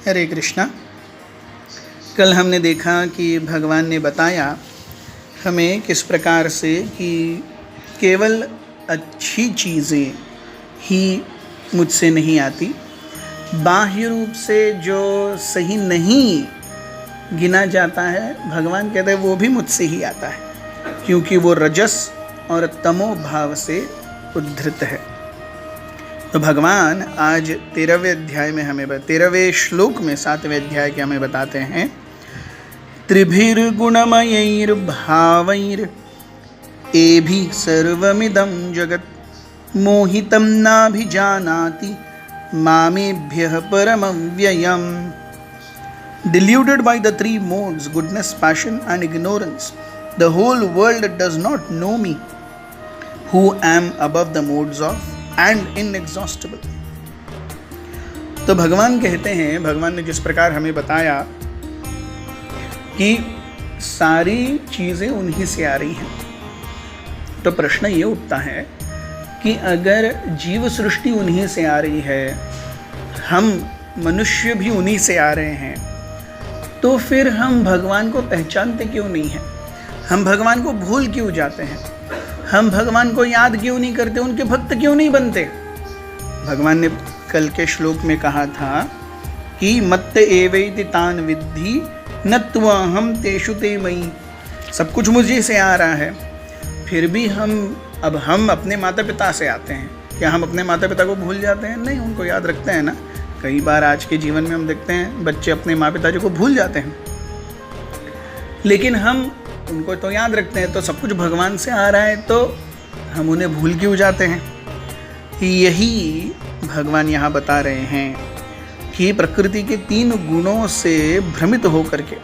हरे कृष्णा। कल हमने देखा कि भगवान ने बताया हमें किस प्रकार से कि केवल अच्छी चीज़ें ही मुझसे नहीं आती, बाह्य रूप से जो सही नहीं गिना जाता है भगवान कहते हैं वो भी मुझसे ही आता है, क्योंकि वो रजस और तमो भाव से उद्धृत है। तो भगवान आज 13वें अध्याय में हमें 13वें श्लोक में 7वें अध्याय के हमें बताते हैं, त्रिभिर्गुणमयैर्भावैर् एभिः सर्वमिदं जगत् मोहितं नाभिजानाति मामेभ्यः परमव्ययम्। Deluded by the three modes, goodness, passion and ignorance, the whole world does not know me, who am above the modes of and inexhaustible। तो भगवान कहते हैं, भगवान ने जिस प्रकार हमें बताया कि सारी चीज़ें उन्हीं से आ रही हैं, तो प्रश्न ये उठता है कि अगर जीव सृष्टि उन्हीं से आ रही है, हम मनुष्य भी उन्हीं से आ रहे हैं, तो फिर हम भगवान को पहचानते क्यों नहीं हैं? हम भगवान को भूल क्यों जाते हैं? हम भगवान को याद क्यों नहीं करते? उनके भक्त क्यों नहीं बनते? भगवान ने कल के श्लोक में कहा था कि मत्त एवैति तान विद्धि न त्वहं तेषु ते मयि। सब कुछ मुझे से आ रहा है, फिर भी हम अपने माता पिता से आते हैं। क्या हम अपने माता पिता को भूल जाते हैं? नहीं, उनको याद रखते हैं ना। कई बार आज के जीवन में हम देखते हैं बच्चे अपने माँ पिताजी को भूल जाते हैं, लेकिन हम उनको तो याद रखते हैं। तो सब कुछ भगवान से आ रहा है तो हम उन्हें भूल क्यों जाते हैं? यही भगवान यहाँ बता रहे हैं कि प्रकृति के 3 गुणों से भ्रमित होकर के,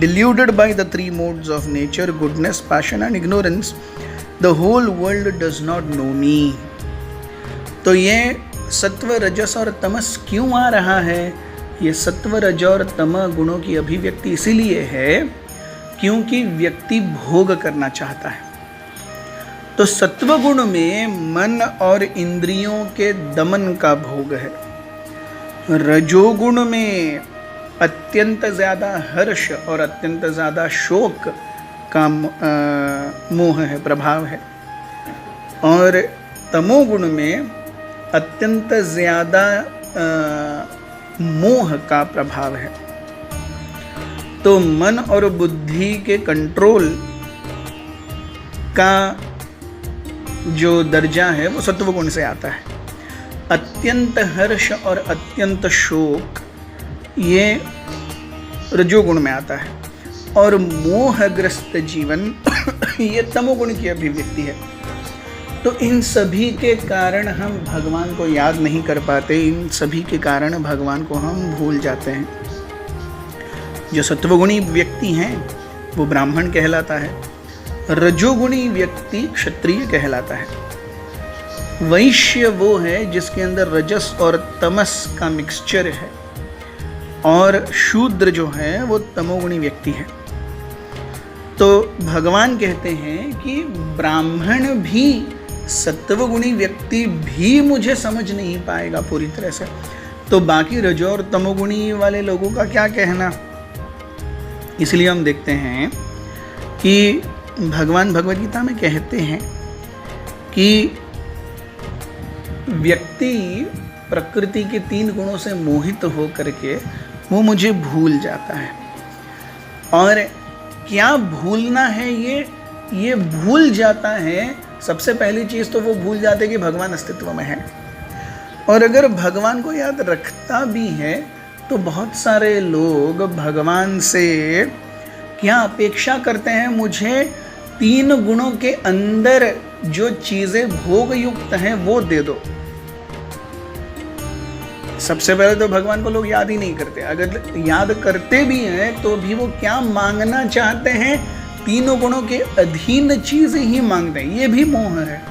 deluded by the 3 modes of nature, goodness, passion and ignorance, the whole world does not know me। तो ये सत्व, रजस और तमस क्यों आ रहा है? ये सत्व, रज और तम गुणों की अभिव्यक्ति इसीलिए है क्योंकि व्यक्ति भोग करना चाहता है। तो सत्व गुण में मन और इंद्रियों के दमन का भोग है, रजोगुण में अत्यंत ज़्यादा हर्ष और अत्यंत ज़्यादा शोक का मोह है, प्रभाव है, और तमोगुण में अत्यंत ज़्यादा मोह का प्रभाव है। तो मन और बुद्धि के कंट्रोल का जो दर्जा है वो सत्वगुण से आता है। अत्यंत हर्ष और अत्यंत शोक ये रजोगुण में आता है, और मोहग्रस्त जीवन ये तमोगुण की अभिव्यक्ति है। तो इन सभी के कारण हम भगवान को याद नहीं कर पाते, इन सभी के कारण भगवान को हम भूल जाते हैं। जो सत्वगुणी व्यक्ति हैं वो ब्राह्मण कहलाता है, रजोगुणी व्यक्ति क्षत्रिय कहलाता है, वैश्य वो है जिसके अंदर रजस और तमस का मिक्सचर है, और शूद्र जो है वो तमोगुणी व्यक्ति है। तो भगवान कहते हैं कि ब्राह्मण भी, सत्वगुणी व्यक्ति भी मुझे समझ नहीं पाएगा पूरी तरह से, तो बाकी रजो और तमोगुणी वाले लोगों का क्या कहना? इसलिए हम देखते हैं कि भगवान भगवद गीता में कहते हैं कि व्यक्ति प्रकृति के 3 गुणों से मोहित हो करके वो मुझे भूल जाता है। और क्या भूलना है? ये भूल जाता है। सबसे पहली चीज़ तो वो भूल जाते कि भगवान अस्तित्व में है, और अगर भगवान को याद रखता भी है तो बहुत सारे लोग भगवान से क्या अपेक्षा करते हैं? मुझे 3 गुणों के अंदर जो चीज़ें भोग युक्त हैं वो दे दो। सबसे पहले तो भगवान को लोग याद ही नहीं करते। अगर याद करते भी हैं तो भी वो क्या मांगना चाहते हैं? 3 गुणों के अधीन चीज़ें ही मांगते हैं। ये भी मोह है।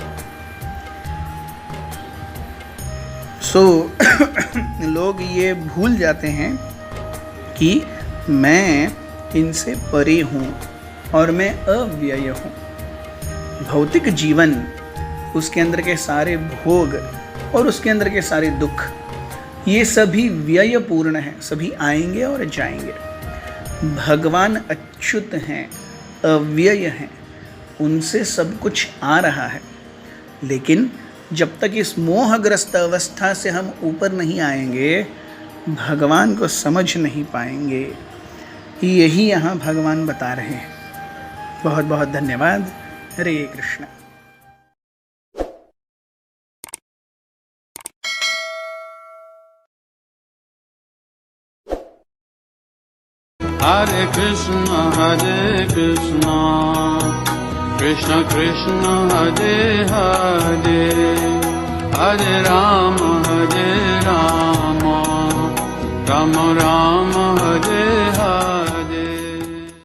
लोग ये भूल जाते हैं कि मैं इनसे परे हूँ और मैं अव्यय हूँ। भौतिक जीवन, उसके अंदर के सारे भोग और उसके अंदर के सारे दुख, ये सभी व्ययपूर्ण हैं, सभी आएंगे और जाएंगे। भगवान अच्युत हैं, अव्यय हैं, उनसे सब कुछ आ रहा है। लेकिन जब तक इस मोहग्रस्त अवस्था से हम ऊपर नहीं आएंगे, भगवान को समझ नहीं पाएंगे। यही यहाँ भगवान बता रहे हैं। बहुत बहुत धन्यवाद। हरे Krishna. Hare Krishna, Krishna Krishna, Hare Hare, Hare Rama, Rama Rama, Hare